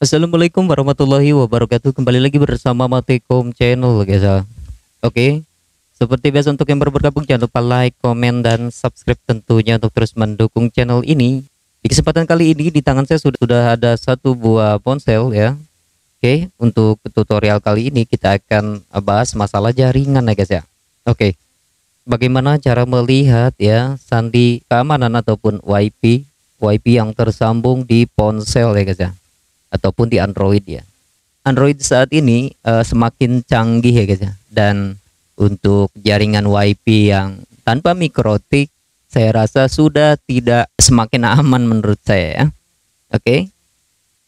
Assalamualaikum warahmatullahi wabarakatuh. Kembali lagi bersama Matikom Channel guys ya. Oke, seperti biasa untuk yang baru bergabung jangan lupa like, komen, dan subscribe tentunya untuk terus mendukung channel ini. Di kesempatan kali ini di tangan saya sudah ada satu buah ponsel ya. Oke, untuk tutorial kali ini kita akan bahas masalah jaringan ya guys ya. Oke, bagaimana cara melihat ya sandi keamanan ataupun WiFi yang tersambung di ponsel ya guys ya, ataupun di Android ya. Android saat ini semakin canggih ya guys ya. Dan untuk jaringan WiFi yang tanpa mikrotik saya rasa sudah tidak semakin aman menurut saya ya. Oke.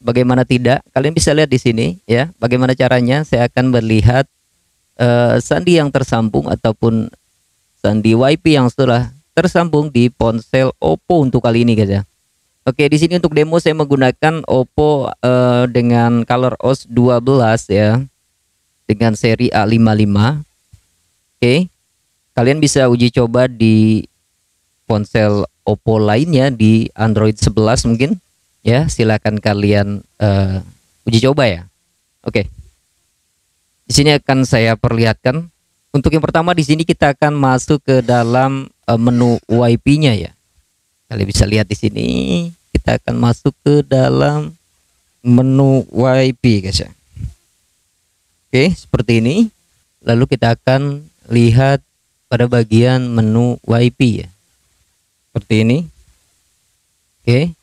Bagaimana tidak? Kalian bisa lihat di sini ya. Bagaimana caranya? Saya akan melihat sandi yang tersambung ataupun sandi WiFi yang sudah tersambung di ponsel Oppo untuk kali ini guys ya. Oke, di sini untuk demo saya menggunakan Oppo dengan ColorOS 12 ya, dengan seri A55. Oke, kalian bisa uji coba di ponsel Oppo lainnya di Android 11 mungkin ya. Silakan kalian uji coba ya. Oke, di sini akan saya perlihatkan. Untuk yang pertama di sini kita akan masuk ke dalam menu WiFi-nya ya. Kalian bisa lihat di sini kita akan masuk ke dalam menu WiFi guys ya. Oke, seperti ini. Lalu kita akan lihat pada bagian menu WiFi ya. Seperti ini. Oke.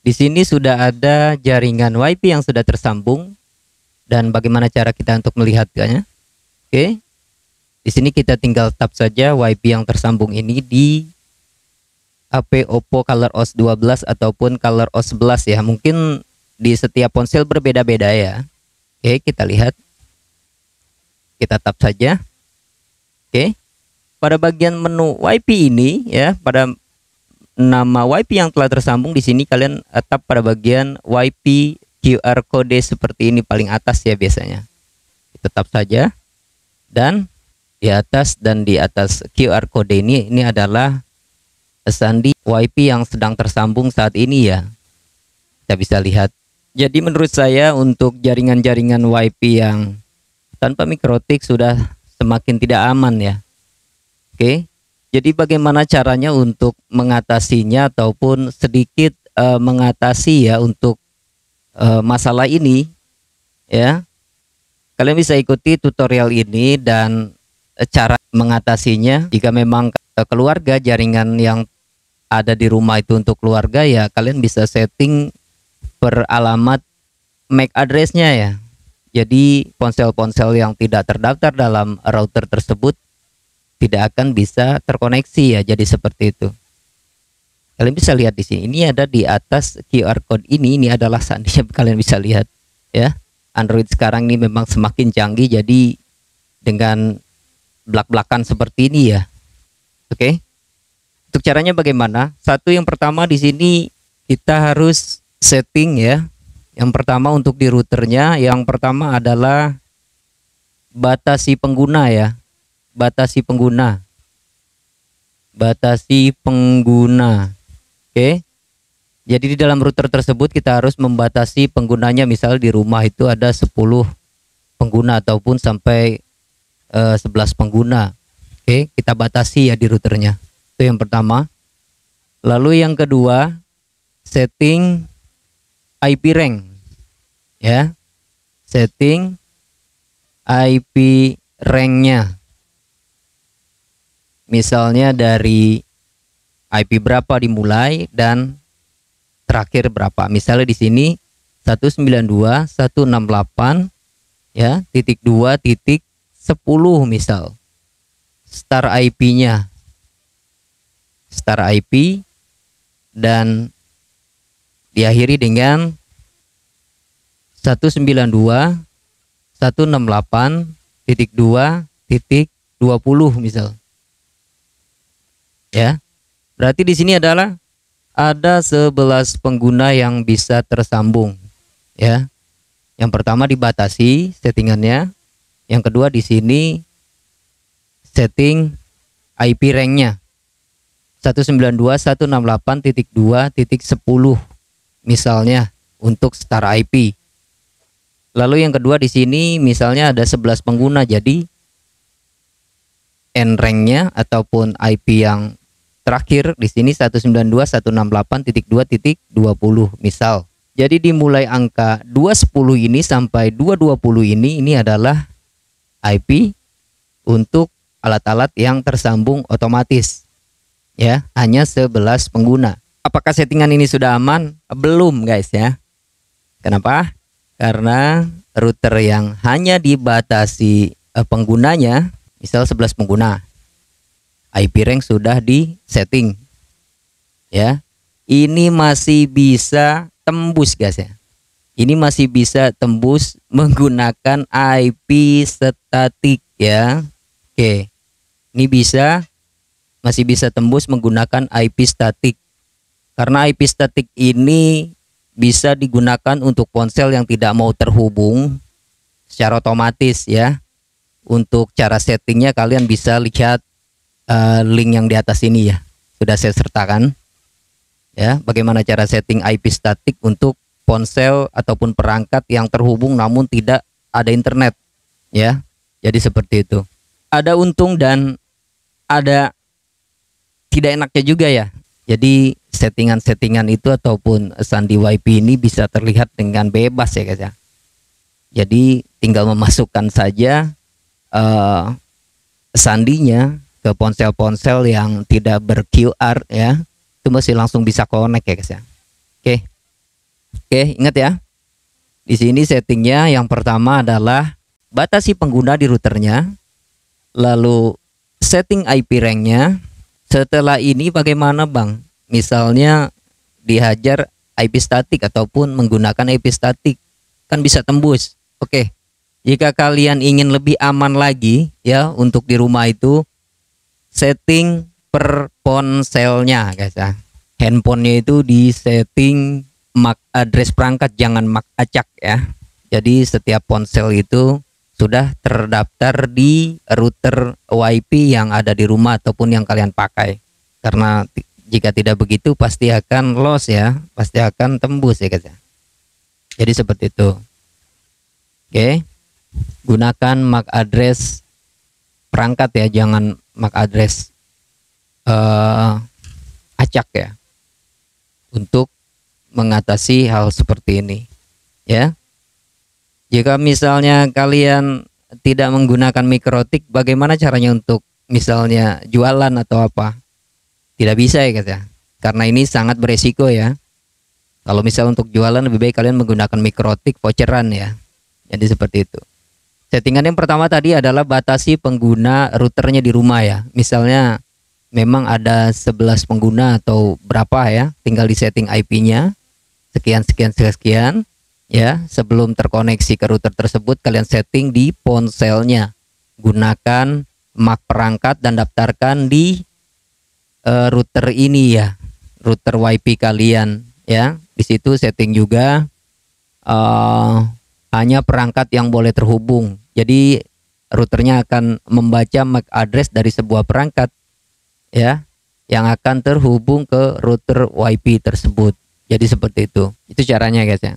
Di sini sudah ada jaringan WiFi yang sudah tersambung dan bagaimana cara kita untuk melihatnya. Oke. Di sini kita tinggal tap saja WiFi yang tersambung ini di HP Oppo ColorOS 12 ataupun ColorOS 11 ya. Mungkin di setiap ponsel berbeda-beda ya. Oke, kita lihat. Kita tap saja. Oke. Pada bagian menu WiFi ini ya, pada nama WiFi yang telah tersambung di sini kalian tap pada bagian WiFi QR code seperti ini paling atas ya biasanya. Kita tap saja. Dan di atas QR code ini adalah sandi WiFi yang sedang tersambung saat ini ya. Kita bisa lihat. Jadi menurut saya untuk jaringan-jaringan WiFi yang tanpa mikrotik sudah semakin tidak aman ya. Oke. Jadi bagaimana caranya untuk mengatasinya ataupun sedikit mengatasi ya untuk masalah ini ya. Kalian bisa ikuti tutorial ini dan cara mengatasinya. Jika memang keluarga jaringan yang ada di rumah itu untuk keluarga ya, kalian bisa setting per alamat MAC address-nya ya. Jadi ponsel-ponsel yang tidak terdaftar dalam router tersebut tidak akan bisa terkoneksi ya. Jadi seperti itu. Kalian bisa lihat di sini. Ini ada di atas QR code ini adalah sandinya. Kalian bisa lihat ya. Android sekarang ini memang semakin canggih. Jadi dengan belak-belakan seperti ini ya. Oke. Untuk caranya bagaimana? Satu, yang pertama di sini kita harus setting ya. Yang pertama untuk di routernya, yang pertama adalah batasi pengguna ya. Batasi pengguna. Batasi pengguna. Oke. Jadi di dalam router tersebut kita harus membatasi penggunanya. Misal di rumah itu ada 10 pengguna ataupun sampai 11 pengguna. Oke, kita batasi ya di routernya. Itu yang pertama. Lalu yang kedua, setting IP rank ya. Setting IP rank-nya. Misalnya dari IP berapa dimulai dan terakhir berapa. Misalnya di sini 192.168 ya, titik 2 titik 10 misal. Start IP-nya. Start IP dan diakhiri dengan 192.168.2.20 misal. Ya. Berarti di sini adalah ada 11 pengguna yang bisa tersambung ya. Yang pertama dibatasi settingannya. Yang kedua di sini setting IP rank-nya 192.168.2.10 misalnya untuk star IP. Lalu yang kedua di sini misalnya ada 11 pengguna, jadi nrank-nya ataupun IP yang terakhir di sini 192.168.2.20 misal. Jadi dimulai angka 210 ini sampai 220 ini adalah IP untuk alat-alat yang tersambung otomatis. Ya, hanya 11 pengguna. Apakah settingan ini sudah aman? Belum, guys ya. Kenapa? Karena router yang hanya dibatasi penggunanya, misal 11 pengguna, IP rank sudah di setting. Ya. Ini masih bisa tembus, guys ya. Ini masih bisa tembus menggunakan IP statik ya. Oke. Ini masih bisa tembus menggunakan IP statik. Karena IP statik ini bisa digunakan untuk ponsel yang tidak mau terhubung secara otomatis ya. Untuk cara settingnya kalian bisa lihat link yang di atas ini ya. Sudah saya sertakan ya, bagaimana cara setting IP statik untuk ponsel ataupun perangkat yang terhubung namun tidak ada internet ya. Jadi seperti itu. Ada untung dan ada tidak enaknya juga ya. Jadi settingan-settingan itu ataupun sandi WiFi ini bisa terlihat dengan bebas ya guys ya. Jadi tinggal memasukkan saja sandinya ke ponsel-ponsel yang tidak ber-QR ya. Itu masih langsung bisa connect ya guys ya. Oke, ingat ya. Di sini settingnya yang pertama adalah batasi pengguna di routernya. Lalu setting IP rank-nya. Setelah ini bagaimana Bang? Misalnya dihajar IP statik ataupun menggunakan IP statik, kan bisa tembus. Oke. Jika kalian ingin lebih aman lagi ya untuk di rumah itu, setting per ponselnya guys ya. Handphonenya itu di setting MAC address perangkat, jangan MAC acak ya. Jadi setiap ponsel itu sudah terdaftar di router WiFi yang ada di rumah ataupun yang kalian pakai. Karena jika tidak begitu pasti akan loss ya, pasti akan tembus ya guys ya. Jadi seperti itu. Oke. Gunakan MAC address perangkat ya, jangan MAC address acak ya. Untuk mengatasi hal seperti ini ya. Jika misalnya kalian tidak menggunakan mikrotik, bagaimana caranya untuk misalnya jualan atau apa? Tidak bisa ya guys ya, karena ini sangat beresiko ya. Kalau misal untuk jualan lebih baik kalian menggunakan mikrotik voucheran ya. Jadi seperti itu. Settingan yang pertama tadi adalah batasi pengguna routernya di rumah ya. Misalnya memang ada 11 pengguna atau berapa ya, tinggal di setting IP-nya sekian ya. Sebelum terkoneksi ke router tersebut kalian setting di ponselnya, gunakan MAC perangkat dan daftarkan di router ini ya, router WiFi kalian ya. Di situ setting juga hanya perangkat yang boleh terhubung. Jadi routernya akan membaca MAC address dari sebuah perangkat ya, yang akan terhubung ke router WiFi tersebut. Jadi seperti itu caranya guys ya.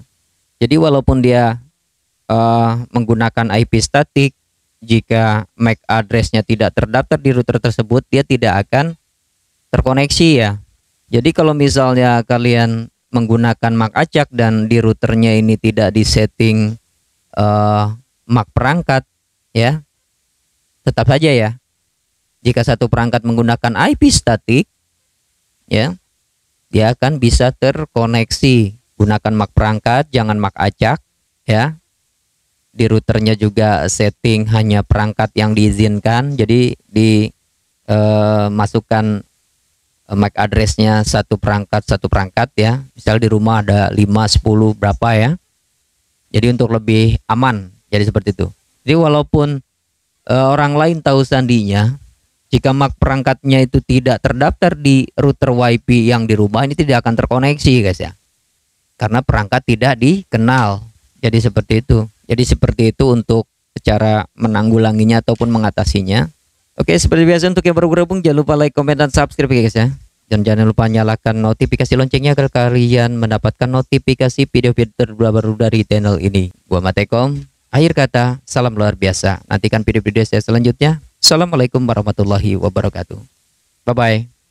Jadi walaupun dia menggunakan IP statik, jika MAC address-nya tidak terdaftar di router tersebut, dia tidak akan terkoneksi ya. Jadi kalau misalnya kalian menggunakan MAC acak dan di routernya ini tidak disetting MAC perangkat ya, tetap saja ya. Jika satu perangkat menggunakan IP statik ya, dia akan bisa terkoneksi. Gunakan MAC perangkat, jangan MAC acak ya. Di routernya juga setting hanya perangkat yang diizinkan. Jadi masukkan MAC address-nya satu perangkat ya. Misal di rumah ada 5, 10 berapa ya. Jadi untuk lebih aman. Jadi seperti itu. Jadi walaupun orang lain tahu sandinya, jika MAC perangkatnya itu tidak terdaftar di router WiFi yang di rumah, ini tidak akan terkoneksi guys ya. Karena perangkat tidak dikenal. Jadi seperti itu. Jadi seperti itu untuk cara menanggulanginya ataupun mengatasinya. Oke, seperti biasa untuk yang baru bergabung jangan lupa like, komen, dan subscribe ya guys ya. Dan jangan lupa nyalakan notifikasi loncengnya agar kalian mendapatkan notifikasi video-video terbaru dari channel ini. Gua Matekom. Akhir kata, salam luar biasa. Nantikan video-video saya selanjutnya. Assalamualaikum warahmatullahi wabarakatuh. Bye-bye.